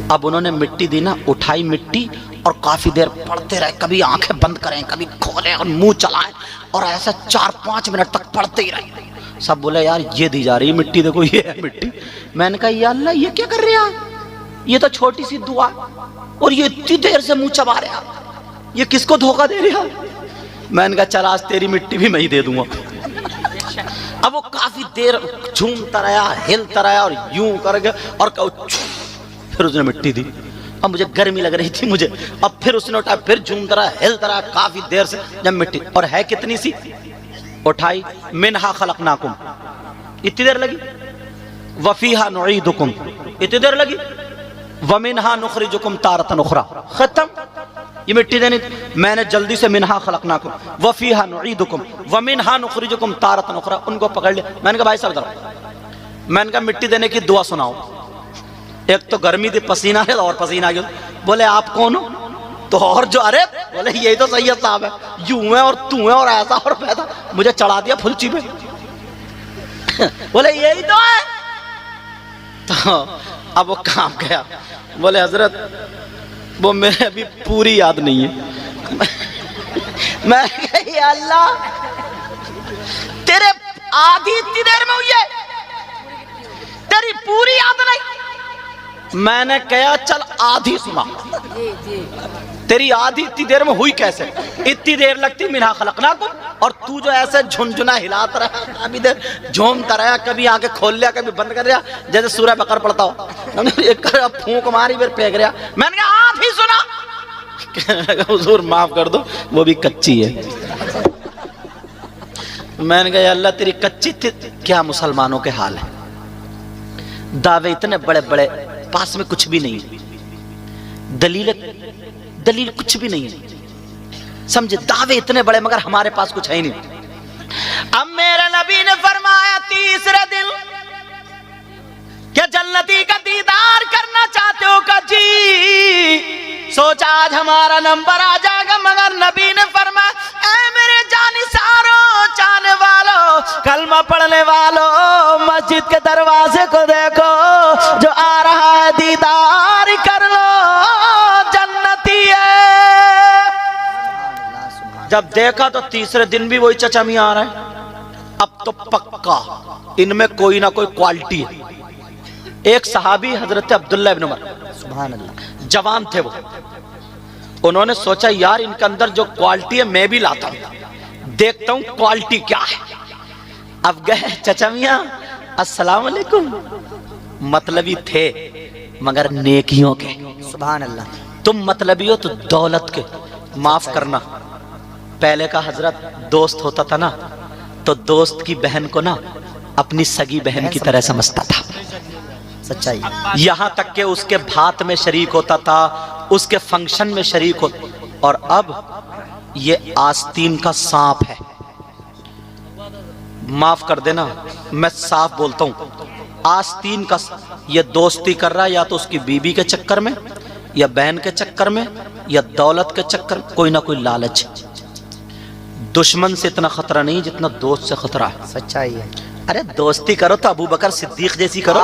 اب انہوں نے مٹی دی نا، اٹھائی مٹی اور کافی دیر پڑھتے رہے، کبھی آنکھیں بند کریں، کبھی کھولیں اور منہ چلائیں، اور ایسا 4-5 منٹ تک پڑھتے ہی رہے۔ سب بولے یار یہ دی جا رہی مٹی، دیکھو یہ ہے مٹی۔ میں نے کہا یا اللہ یہ کیا کر رہے ہیں، یہ تو چھوٹی سی دعا اور یہ اتنی دیر سے منہ چبا رہے ہیں، یہ کس کو دھوکہ دے رہے ہیں؟ میں نے کہا چل آج تیری مٹی بھی میں ہی دے دوں گا۔ اب وہ کافی دیر جھومتا رہا، ہلتا رہا اور یوں کر کے اور پھر اس نے مٹی دی۔ اب مجھے گرمی لگ رہی تھی مجھے، اب پھر اس نے اٹھایا، پھر جھومتا رہا، ہلتا رہا کافی دیر سے، جب مٹی اور ہے کتنی سی اٹھائی، منہا خلقناکم، اتنی دیر لگی، وفیہا نعیدکم، اتنی دیر لگی، ومنہا نخرجکم تارۃ اخری، ختم۔ یہ مٹی دینی، میں نے جلدی سے منہا خلقناکم وفیہا نعیدکم ومنہا نخرجکم تارۃ اخری، ان کو پکڑ لیا۔ میں نے کہا بھائی صاحب ادھر، میں نے کہا مٹی دینے کی دعا سناؤ۔ ایک تو گرمی تھی، پسینہ ہے اور پسینہ آ گیا۔ بولے آپ کون ہو؟ تو اور جو، ارے بولے یہی تو سید صاحب ہے، یوں ہے اور تو ہے اور ایسا اور پیدا، مجھے چڑھا دیا پھلچی پہ۔ بولے یہی تو ہے۔ تو اب وہ کام گیا، بولے حضرت وہ میرے ابھی پوری یاد نہیں ہے۔ میں کہا یا اللہ تیرے آدھی اتنی دیر میں ہوئی ہے، تیری پوری یاد نہیں۔ میں نے کہا چل آدھی سنا، تیری آدھی اتنی دیر میں ہوئی کیسے؟ اتنی دیر لگتی منہا خلقناکم، اور تو جو ایسے جھنجھنا ہلاتا رہا، کبھی دیر جھومتا رہا، کبھی آنکھیں کھول لیا، کبھی بند کر دیا، جیسے سورہ بقرہ پڑھتا ہو، ایک پھونک ماری پھر پھینک رہا۔ میں نے کہا آدھی سنا۔ حضور معاف کر دو وہ بھی کچی ہے۔ میں نے کہا یا اللہ تیری کچی تھی کیا مسلمانوں کے حال ہے، دعوے اتنے بڑے بڑے، پاس میں کچھ بھی نہیں ہے، دلیل کچھ بھی نہیں ہے، سمجھے، دعوے اتنے بڑے مگر ہمارے پاس کچھ ہے ہی نہیں۔ اب میرے نبی نے فرمایا تیسرے دن کہ جنتی کا دیدار کرنا چاہتے ہو کہ جی، سوچا آج ہمارا نمبر آ جائے گا، مگر نبی نے فرمایا اے میرے جانثاروں، چاہنے والوں، کلمہ پڑھنے والوں، مسجد کے دروازے کو دیکھو، جو آ رہا ہے دیدار کر لو، جنتی ہے۔ جب دیکھا تو تیسرے دن بھی وہی چچا میاں آ رہا ہے۔ اب تو پکا ان میں کوئی نہ کوئی کوالٹی ہے۔ ایک صحابی حضرت عبداللہ ابن عمر، سبحان اللہ، جوان تھے وہ، انہوں نے سوچا یار ان کے اندر جو کوالٹی ہے میں بھی لاتا ہوں، دیکھتا ہوں کوالٹی کیا ہے۔ اب گئے چچا میاں السلام علیکم، مطلبی تھے مگر نیکیوں کے، سبحان اللہ۔ تم مطلبی ہو تو دولت کے، معاف کرنا، پہلے کا حضرت دوست ہوتا تھا نا تو دوست کی بہن کو نا اپنی سگی بہن کی طرح سمجھتا تھا، سچائی، یہاں تک کہ اس کے بھات میں شریک ہوتا تھا، اس کے فنکشن میں شریک ہوتا، اور اب یہ آستین کا سانپ ہے۔ معاف کر دینا میں صاف بولتا ہوں، آستین کا یہ دوستی کر رہا ہے یا تو اس کی بیوی کے چکر میں یا بہن کے چکر میں یا دولت کے چکر میں، کوئی نہ کوئی لالچ۔ دشمن سے اتنا خطرہ نہیں جتنا دوست سے خطرہ ہے، سچائی ہے۔ ارے دوستی کرو تو ابو بکر صدیق جیسی کرو،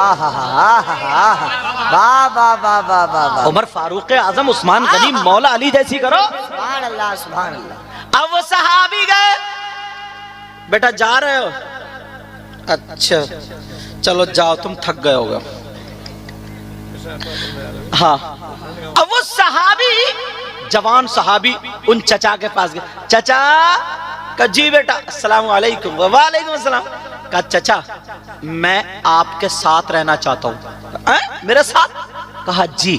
عمر فاروق اعظم، عثمان غنی، مولا علی جیسی کرو۔ سبحان اللہ، سبحان اللہ۔ اب وہ صحابی گئے، بیٹا جا رہے ہو؟ اچھا چلو جاؤ، تم تھک گئے ہوگا۔ ہاں، اب وہ صحابی، جوان صحابی ان چچا کے پاس گئے، چچا کہا جی بیٹا السلام علیکم، وعلیکم السلام، کہا چچا میں آپ کے ساتھ رہنا چاہتا ہوں۔ میرے ساتھ؟ کہا جی۔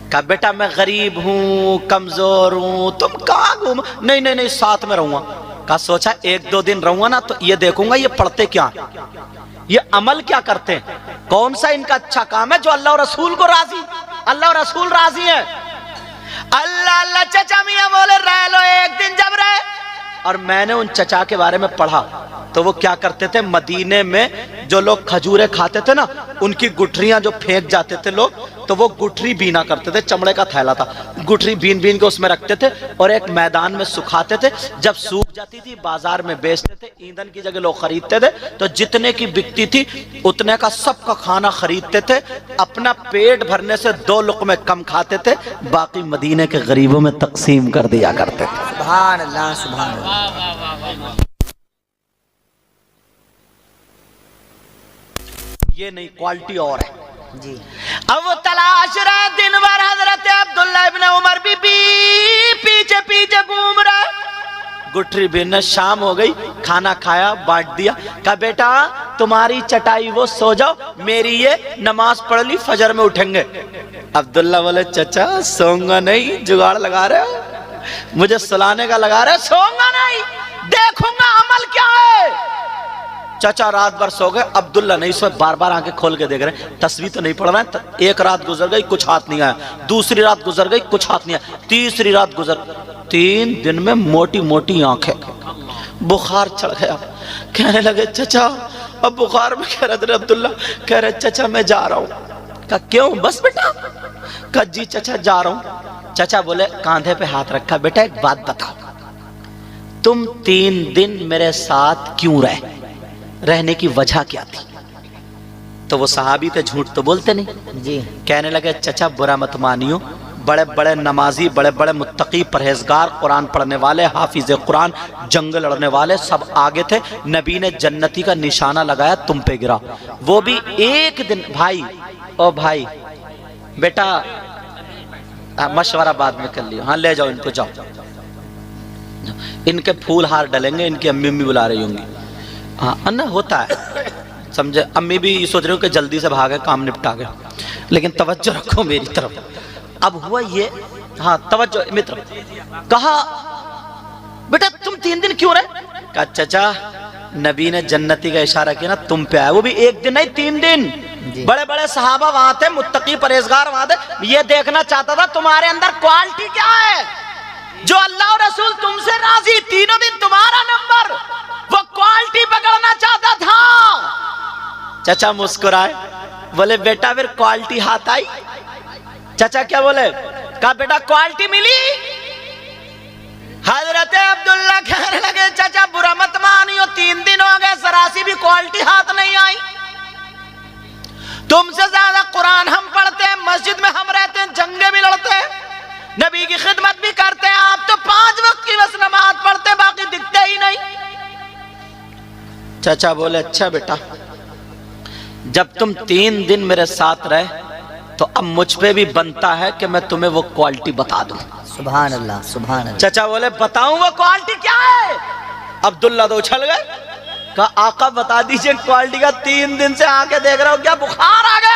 کہا بیٹا میں غریب ہوں، کمزور ہوں، تم کہاں گھوم؟ نہیں نہیں نہیں، ساتھ میں رہوں گا۔ کہا سوچا 1-2 دن رہوں گا نا تو یہ دیکھوں گا یہ پڑھتے کیا ہیں، یہ عمل کیا کرتے ہیں، کون سا ان کا اچھا کام ہے جو اللہ اور رسول کو راضی، اللہ اور رسول راضی ہے۔ اللہ اللہ چچا میاں بولے رہ لو، ایک دن جب رہے اور میں نے ان چچا کے بارے میں پڑھا تو وہ کیا کرتے تھے، مدینے میں جو لوگ کھجورے کھاتے تھے نا، ان کی گٹھریاں جو پھینک جاتے تھے لوگ، تو وہ گٹھری بینا کرتے تھے، چمڑے کا تھیلا تھا، گٹھری بین بین کے اس میں رکھتے تھے اور ایک میدان میں سکھاتے تھے، جب سوکھ جاتی تھی بازار میں بیچتے تھے، ایندھن کی جگہ لوگ خریدتے تھے، تو جتنے کی بکتی تھی اتنے کا سب کا کھانا خریدتے تھے، اپنا پیٹ بھرنے سے 2 لقمے کم کھاتے تھے، باقی مدینے کے غریبوں میں تقسیم کر دیا کرتے تھے۔ سبحان اللہ سبحان اللہ۔ یہ نہیں، کوالٹی اور ہے جی۔ اب وہ تلاش رہے دن بھر، حضرت عبداللہ ابن عمر بھی پیچھے پیچھے گھوم رہا، گٹھری بیننا، شام ہو گئی، کھانا کھایا، بانٹ دیا، کہا بیٹا تمہاری چٹائی وہ سو جاؤ، میری یہ نماز پڑھ لی، فجر میں اٹھیں گے۔ عبداللہ بولے چچا سوؤں گا نہیں، جگاڑ لگا رہے ہو، مجھے سلانے کا لگا رہے، سوؤں گا نہیں، دیکھوں گا عمل کیا ہے۔ چچا رات بھر سو گئے، عبداللہ نہیں سوئے، بار بار آنکھیں کھول کے دیکھ رہے ہیں، تصویر تو نہیں پڑھ رہے ہیں، ایک رات گزر گئی کچھ ہاتھ نہیں آیا، دوسری رات گزر گئی کچھ ہاتھ نہیں آیا، تیسری رات گزر، 3 دن میں موٹی موٹی آنکھیں، بخار چڑھ گیا، کہنے لگے چچا اب بخار میں، کہہ رہے عبداللہ، کہہ رہے چچا میں جا رہا ہوں۔ کہا کیوں؟ بس بیٹا؟ کہا جی چچا جا رہا ہوں۔ چچا بولے کاندھے پہ ہاتھ رکھا، بیٹا ایک بات بتاؤ، تم 3 دن میرے ساتھ کیوں رہنے کی وجہ کیا تھی؟ تو وہ صحابی تھے، جھوٹ تو بولتے نہیں، جی۔ کہنے لگے چچا برا مت مانیو، بڑے بڑے نمازی، بڑے بڑے متقی، پرہیزگار، قرآن پڑھنے والے، حافظ قرآن، جنگ لڑنے والے سب آگے تھے، نبی نے جنتی کا نشانہ لگایا، تم پہ گرا، وہ بھی ایک دن۔ بھائی او بھائی بیٹا مشورہ بعد میں کر لیو، ہاں لے جاؤ ان کو، جاؤ، ان کے پھول ہار ڈلیں گے، ان کی امی بلا رہی ہوں گی، ہاں نا ہوتا ہے، سمجھے، امی بھی یہ سوچ رہے ہو کہ جلدی سے بھاگے، کام نپٹا گئے، لیکن توجہ رکھو میری طرف۔ اب ہوا یہ، ہاں توجہ متر، کہا بیٹا تم 3 دن کیوں رہے؟ کہا چچا نبی نے جنتی کا اشارہ کیا نا، تم پہ آئے، وہ بھی ایک دن نہیں 3 دن، بڑے بڑے صحابہ وہاں تھے، متقی پرہیزگار وہاں تھے، یہ دیکھنا چاہتا تھا تمہارے اندر کوالٹی کیا ہے، جو اللہ اور رسول تم سے راضی، 3 دن تمہارا نمبر، وہ کوالٹی پکڑنا چاہتا تھا۔ چچا مسکرائے، بولے بیٹا پھر کوالٹی ہاتھ آئی؟ چچا کیا بولے؟ کہا بیٹا کوالٹی ملی؟ حضرت عبداللہ کہنے لگے چچا برا مت مانیو، 3 دن ہو گئے ذرا سی بھی کوالٹی ہاتھ نہیں آئی، تم سے زیادہ قرآن ہم پڑھتے ہیں، مسجد میں ہم رہتے ہیں، جنگیں بھی لڑتے ہیں، نبی کی خدمت بھی کرتے ہیں، آپ تو 5 وقت کی بس نماز پڑھتے ہیں، باقی دکھتے ہی نہیں۔ چچا بولے اچھا بیٹا جب تم 3 دن میرے ساتھ رہے تو اب مجھ پہ بھی بنتا ہے کہ میں تمہیں وہ کوالٹی بتا دوں۔ سبحان اللہ سبحان اللہ۔ چچا بولے بتاؤں وہ کوالٹی کیا ہے؟ عبداللہ تو اچھل گئے، کہا آقا بتا دیجئے کوالٹی کا، 3 دن سے آ کے دیکھ رہا ہوں، کیا بخار آ گیا؟